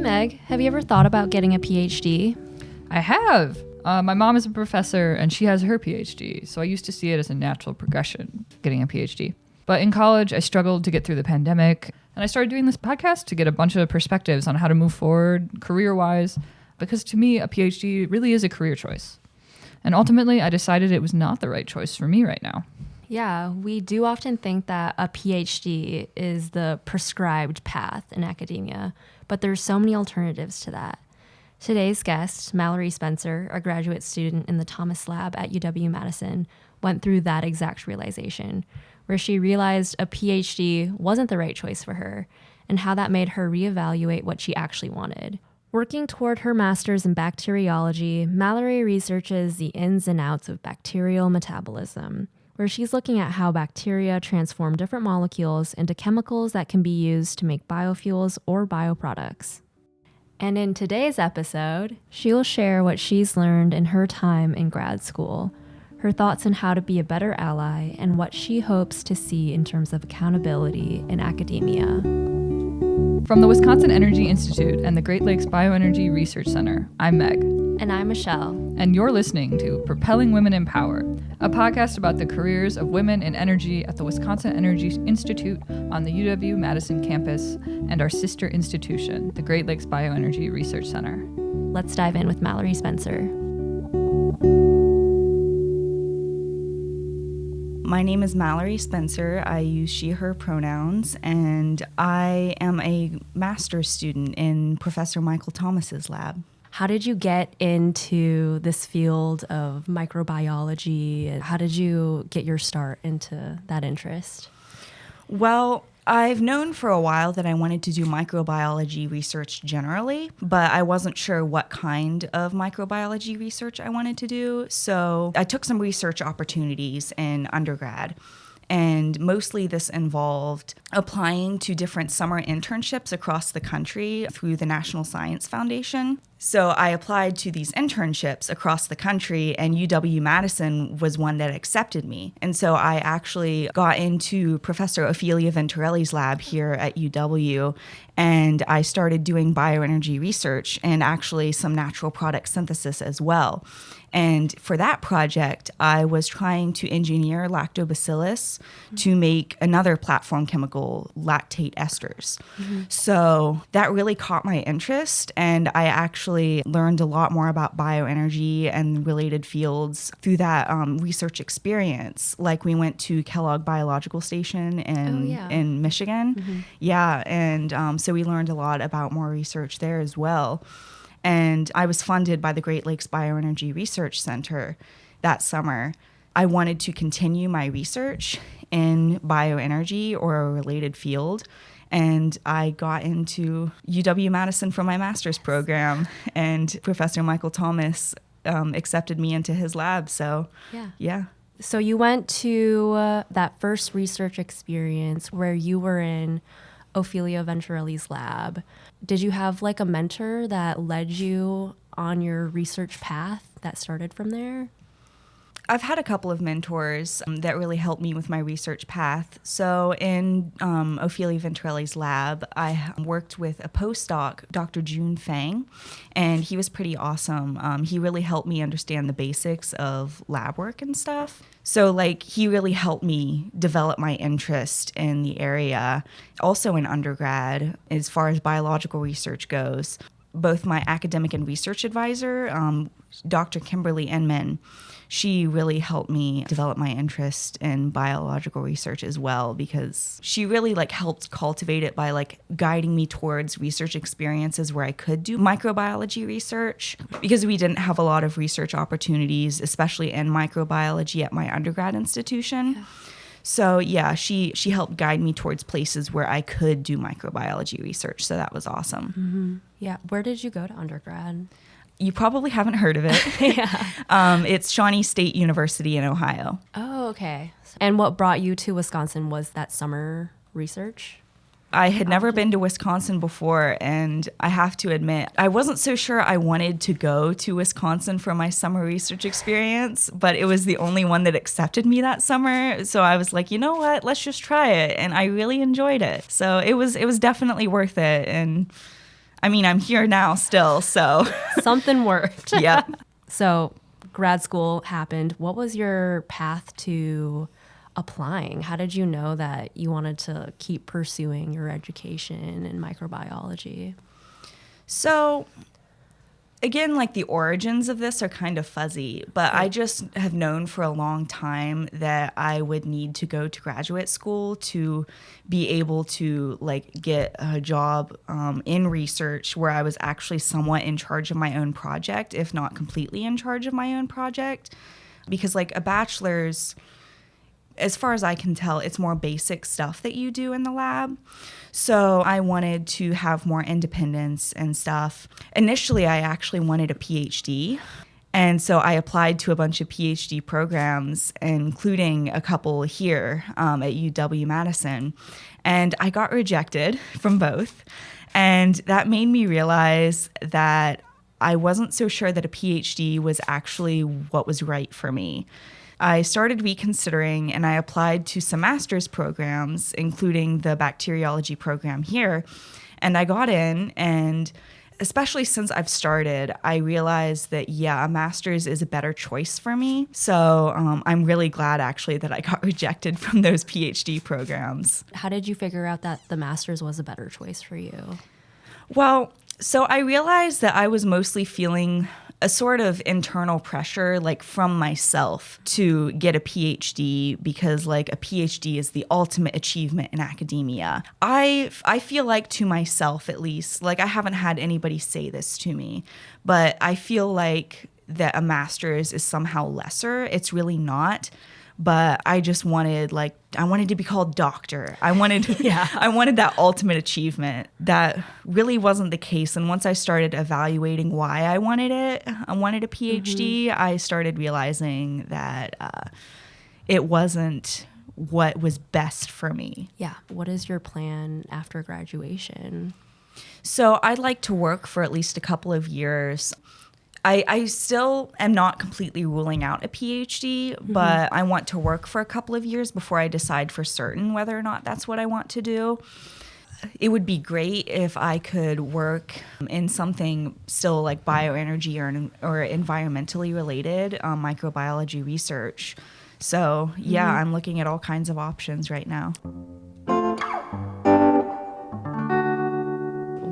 Meg, have you ever thought about getting a PhD? I have. My mom is a professor and she has her PhD, so I used to see it as a natural progression, getting a PhD. But in college, I struggled to get through the pandemic, and I started doing this podcast to get a bunch of perspectives on how to move forward career-wise, because to me, a PhD really is a career choice. And ultimately, I decided it was not the right choice for me right now. Yeah, we do often think that a PhD is the prescribed path in academia, but there's so many alternatives to that. Today's guest, Mallory Spencer, a graduate student in the Thomas Lab at UW-Madison, went through that exact realization, where she realized a PhD wasn't the right choice for her, and how that made her reevaluate what she actually wanted. Working toward her master's in bacteriology, Mallory researches the ins and outs of bacterial metabolism, where she's looking at how bacteria transform different molecules into chemicals that can be used to make biofuels or bioproducts. And in today's episode, she'll share what she's learned in her time in grad school, her thoughts on how to be a better ally, and what she hopes to see in terms of accountability in academia. From the Wisconsin Energy Institute and the Great Lakes Bioenergy Research Center, I'm Meg. And I'm Michelle. And you're listening to Propelling Women in Power, a podcast about the careers of women in energy at the Wisconsin Energy Institute on the UW-Madison campus and our sister institution, the Great Lakes Bioenergy Research Center. Let's dive in with Mallory Spencer. My name is Mallory Spencer. I use she, her pronouns, and I am a master's student in Professor Michael Thomas's lab. How did you get into this field of microbiology, and how did you get your start into that interest? Well, I've known for a while that I wanted to do microbiology research generally, but I wasn't sure what kind of microbiology research I wanted to do. So I took some research opportunities in undergrad. And mostly this involved applying to different summer internships across the country through the National Science Foundation. So I applied to these internships across the country, and UW-Madison was one that accepted me. And so I actually got into Professor Ophelia Venturelli's lab here at UW, and I started doing bioenergy research and actually some natural product synthesis as well. And for that project, I was trying to engineer lactobacillus to make another platform chemical, lactate esters. So that really caught my interest, and I actually learned a lot more about bioenergy and related fields through that research experience. Like we went to Kellogg Biological Station in Michigan. Yeah, and so we learned a lot about more research there as well. And I was funded by the Great Lakes Bioenergy Research Center that summer. I wanted to continue my research in bioenergy or a related field. And I got into UW-Madison for my master's program. And Professor Michael Thomas accepted me into his lab. So, yeah. So you went to that first research experience where you were in Ophelia Venturelli's lab. Did you have like a mentor that led you on your research path that started from there? I've had a couple of mentors that really helped me with my research path. So in Ophelia Venturelli's lab, I worked with a postdoc, Dr. Jun Fang, and he was pretty awesome. He really helped me understand the basics of lab work and stuff. So like he really helped me develop my interest in the area. Also in undergrad, as far as biological research goes, both my academic and research advisor, Dr. Kimberly Inman, she really helped me develop my interest in biological research as well, because she really like helped cultivate it by like guiding me towards research experiences where I could do microbiology research, because we didn't have a lot of research opportunities, especially in microbiology at my undergrad institution. Yeah. So yeah, she helped guide me towards places where I could do microbiology research. So that was awesome. Mm-hmm. Yeah. Where did you go to undergrad? You probably haven't heard of it. It's Shawnee State University in Ohio. Oh, okay. And what brought you to Wisconsin was that summer research? I had never been to Wisconsin before, and I have to admit, I wasn't so sure I wanted to go to Wisconsin for my summer research experience, but it was the only one that accepted me that summer. So I was like, you know what, let's just try it. And I really enjoyed it. So it was definitely worth it. And I mean, I'm here now still, so. Something worked. Yep. So grad school happened. What was your path to applying? How did you know that you wanted to keep pursuing your education in microbiology? So again, like the origins of this are kind of fuzzy, but I just have known for a long time that I would need to go to graduate school to be able to like get a job in research where I was actually somewhat in charge of my own project, if not completely in charge of my own project. Because like a bachelor's, as far as I can tell, it's more basic stuff that you do in the lab. So I wanted to have more independence and stuff. Initially, I actually wanted a PhD. And so I applied to a bunch of PhD programs, including a couple here at UW Madison. And I got rejected from both. And that made me realize that I wasn't so sure that a PhD was actually what was right for me. I started reconsidering and I applied to some master's programs, including the bacteriology program here. And I got in, and especially since I've started, I realized that, yeah, a master's is a better choice for me. So I'm really glad actually that I got rejected from those PhD programs. How did you figure out that the master's was a better choice for you? Well, so I realized that I was mostly feeling a sort of internal pressure, like from myself, to get a PhD, because like a PhD is the ultimate achievement in academia. I feel like, to myself at least, like I haven't had anybody say this to me, but I feel like that a master's is somehow lesser. It's really not. But I just wanted, like, I wanted to be called doctor. I wanted that ultimate achievement. That really wasn't the case. And once I started evaluating why I wanted it, I wanted a PhD, I started realizing that it wasn't what was best for me. Yeah. What is your plan after graduation? So I'd like to work for at least a couple of years. I still am not completely ruling out a PhD, but I want to work for a couple of years before I decide for certain whether or not that's what I want to do. It would be great if I could work in something still like bioenergy or environmentally related microbiology research. So yeah, I'm looking at all kinds of options right now.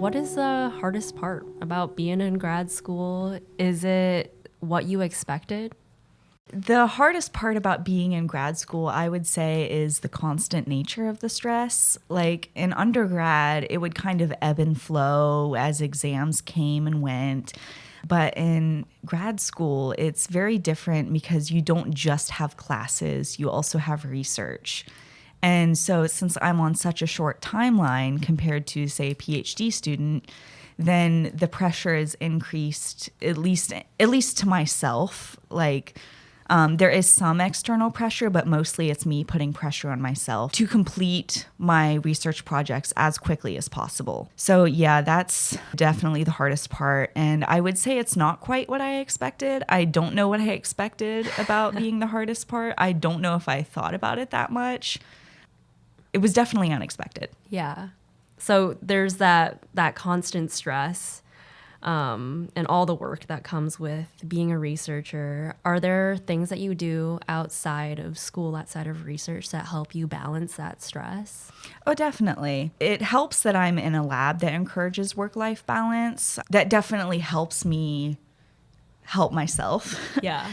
What is the hardest part about being in grad school? Is it what you expected? The hardest part about being in grad school, I would say, is the constant nature of the stress. Like in undergrad, it would kind of ebb and flow as exams came and went. But in grad school, it's very different because you don't just have classes, you also have research. And so since I'm on such a short timeline compared to, say, a PhD student, then the pressure is increased, at least to myself. Like there is some external pressure, but mostly it's me putting pressure on myself to complete my research projects as quickly as possible. So yeah, that's definitely the hardest part. And I would say it's not quite what I expected. I don't know what I expected about being the hardest part. I don't know if I thought about it that much. It was definitely unexpected. Yeah. So there's that constant stress and all the work that comes with being a researcher. Are there things that you do outside of school, outside of research, that help you balance that stress? Oh, definitely. It helps that I'm in a lab that encourages work-life balance. That definitely helps me help myself. Yeah.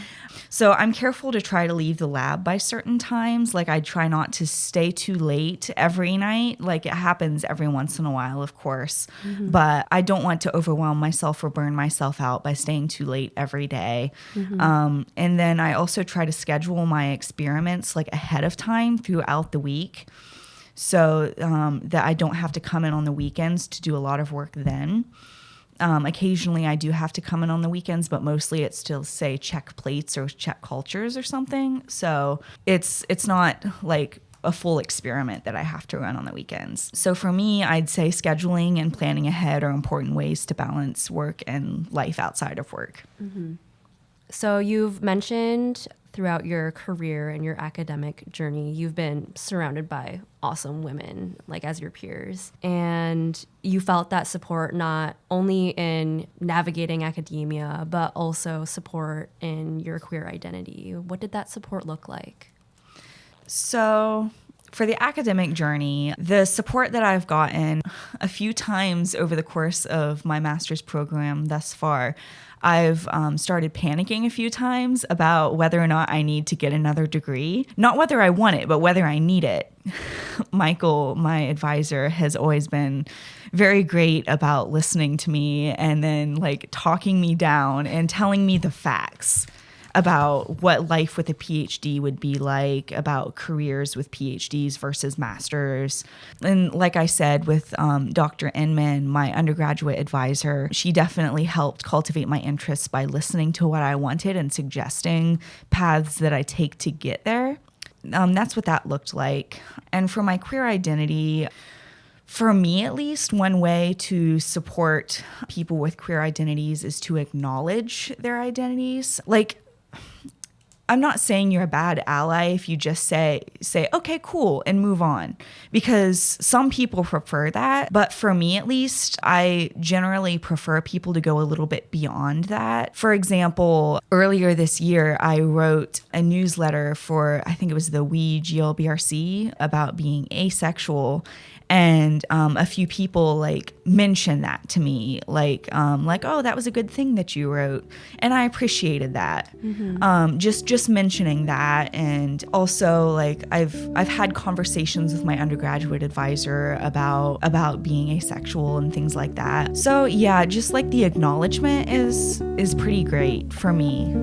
So I'm careful to try to leave the lab by certain times. Like I try not to stay too late every night. Like it happens every once in a while, of course. But I don't want to overwhelm myself or burn myself out by staying too late every day. And then I also try to schedule my experiments like ahead of time throughout the week, so that I don't have to come in on the weekends to do a lot of work then. Occasionally I do have to come in on the weekends, but mostly it's to, say, check plates or check cultures or something. So it's not like a full experiment that I have to run on the weekends. So for me, I'd say scheduling and planning ahead are important ways to balance work and life outside of work. So you've mentioned throughout your career and your academic journey, you've been surrounded by awesome women, like as your peers. And you felt that support not only in navigating academia, but also support in your queer identity. What did that support look like? So for the academic journey, the support that I've gotten a few times over the course of my master's program thus far, I've started panicking a few times about whether or not I need to get another degree. Not whether I want it, but whether I need it. Michael, my advisor, has always been very great about listening to me and then like talking me down and telling me the facts about what life with a PhD would be like, about careers with PhDs versus masters. And like I said, with Dr. Inman, my undergraduate advisor, she definitely helped cultivate my interests by listening to what I wanted and suggesting paths that I take to get there. That's what that looked like. And for my queer identity, for me, at least, one way to support people with queer identities is to acknowledge their identities. Like, I'm not saying you're a bad ally if you just say, okay, cool, and move on. Because some people prefer that. But for me, at least, I generally prefer people to go a little bit beyond that. For example, earlier this year, I wrote a newsletter for, I think it was the We GLBRC, about being asexual. And a few people like mentioned that to me, like, oh, that was a good thing that you wrote, and I appreciated that. Mm-hmm. Just mentioning that, and also like I've had conversations with my undergraduate advisor about being asexual and things like that. So yeah, just like the acknowledgement is pretty great for me.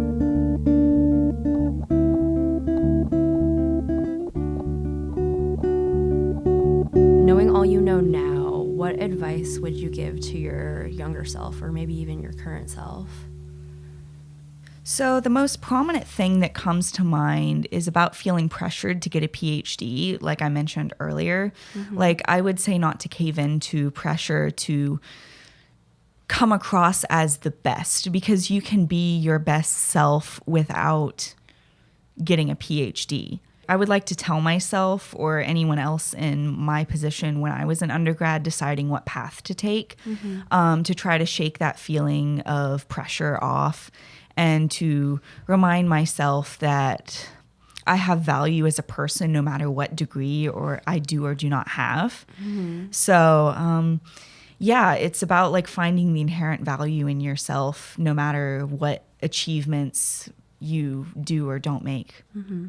Knowing all you know now, what advice would you give to your younger self, or maybe even your current self? So the most prominent thing that comes to mind is about feeling pressured to get a PhD, like I mentioned earlier. Mm-hmm. Like I would say not to cave into pressure to come across as the best, because you can be your best self without getting a PhD. I would like to tell myself or anyone else in my position when I was an undergrad deciding what path to take, mm-hmm. To try to shake that feeling of pressure off and to remind myself that I have value as a person no matter what degree or I do or do not have. Mm-hmm. So, yeah, it's about like finding the inherent value in yourself no matter what achievements you do or don't make. Mm-hmm.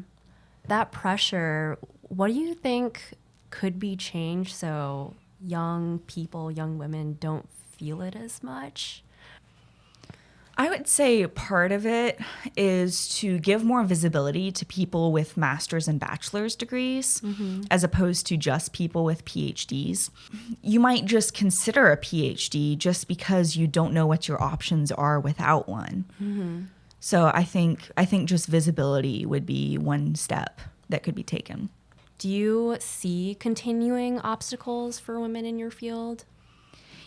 That pressure, what do you think could be changed so young people, young women don't feel it as much? I would say part of it is to give more visibility to people with master's and bachelor's degrees, mm-hmm. as opposed to just people with PhDs. You might just consider a PhD just because you don't know what your options are without one. Mm-hmm. So I think just visibility would be one step that could be taken. Do you see continuing obstacles for women in your field?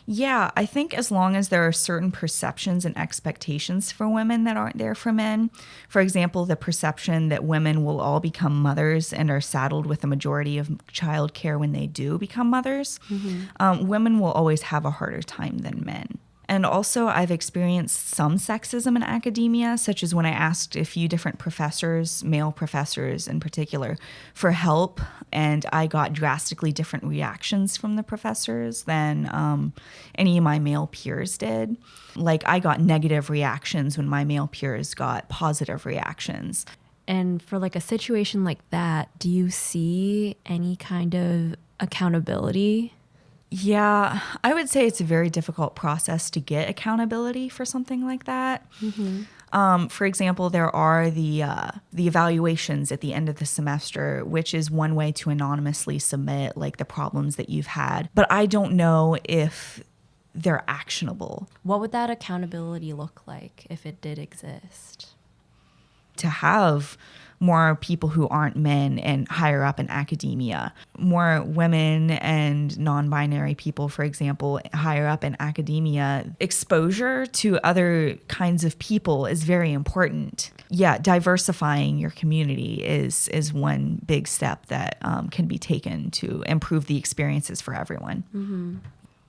Yeah, I think as long as there are certain perceptions and expectations for women that aren't there for men, for example, the perception that women will all become mothers and are saddled with the majority of childcare when they do become mothers, mm-hmm. Women will always have a harder time than men. And also, I've experienced some sexism in academia, such as when I asked a few different professors, male professors in particular, for help, and I got drastically different reactions from the professors than any of my male peers did. Like, I got negative reactions when my male peers got positive reactions. And for like a situation like that, do you see any kind of accountability? Yeah, I would say it's a very difficult process to get accountability for something like that. Mm-hmm. For example, there are the evaluations at the end of the semester, which is one way to anonymously submit like the problems that you've had. But I don't know if they're actionable. What would that accountability look like if it did exist? To have more people who aren't men and higher up in academia, more women and non-binary people, for example, higher up in academia. Exposure to other kinds of people is very important. Yeah, diversifying your community is one big step that can be taken to improve the experiences for everyone. Mm-hmm.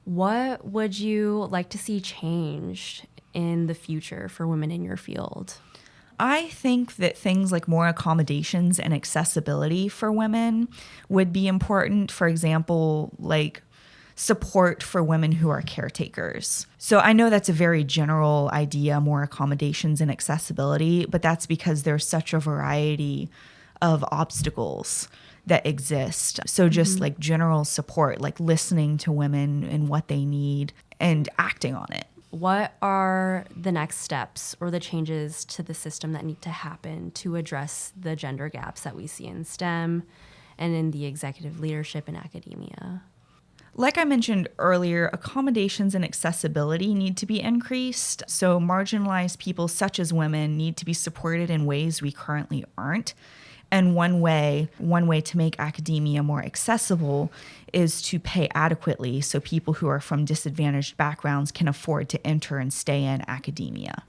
What would you like to see changed in the future for women in your field? I think that things like more accommodations and accessibility for women would be important. For example, like support for women who are caretakers. So I know that's a very general idea, more accommodations and accessibility, but that's because there's such a variety of obstacles that exist. So just like general support, like listening to women and what they need and acting on it. What are the next steps or the changes to the system that need to happen to address the gender gaps that we see in STEM and in the executive leadership in academia? Like I mentioned earlier, accommodations and accessibility need to be increased. So marginalized people such as women need to be supported in ways we currently aren't. And one way to make academia more accessible is to pay adequately so people who are from disadvantaged backgrounds can afford to enter and stay in academia.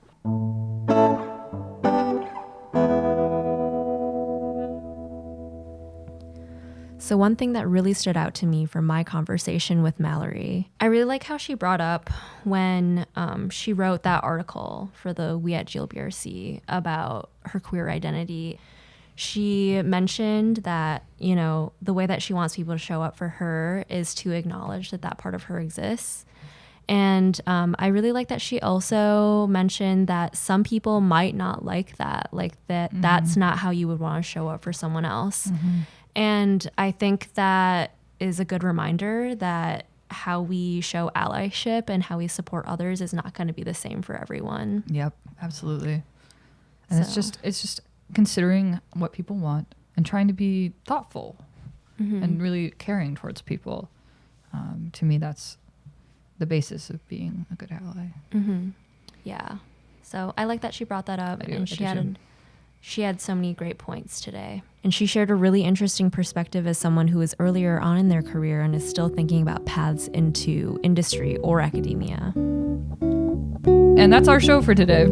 So one thing that really stood out to me from my conversation with Mallory, I really like how she brought up when she wrote that article for the We at GLBRC about her queer identity. She mentioned that, you know, the way that she wants people to show up for her is to acknowledge that that part of her exists. And I really like that she also mentioned that some people might not like that, like that that's not how you would want to show up for someone else. Mm-hmm. And I think that is a good reminder that how we show allyship and how we support others is not going to be the same for everyone. Yep, absolutely. And it's just considering what people want and trying to be thoughtful and really caring towards people. To me, that's the basis of being a good ally. Mm-hmm. Yeah. So I like that she brought that up, and she had so many great points today. And she shared a really interesting perspective as someone who is earlier on in their career and is still thinking about paths into industry or academia. And that's our show for today.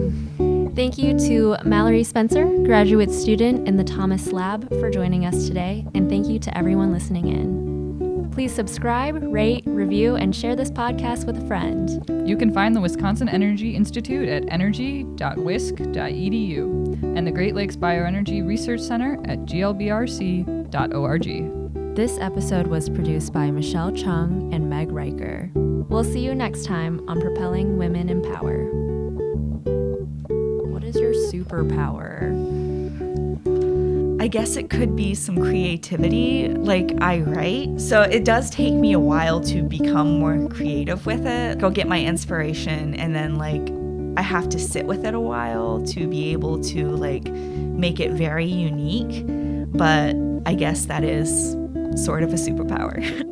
Thank you to Mallory Spencer, graduate student in the Thomas Lab, for joining us today. And thank you to everyone listening in. Please subscribe, rate, review, and share this podcast with a friend. You can find the Wisconsin Energy Institute at energy.wisc.edu and the Great Lakes Bioenergy Research Center at glbrc.org. This episode was produced by Michelle Chung and Meg Riker. We'll see you next time on Propelling Women in Power. What is your superpower? I guess it could be some creativity. Like, I write, so it does take me a while to become more creative with it. Go get my inspiration, and then I have to sit with it a while to be able to make it very unique. But I guess that is sort of a superpower.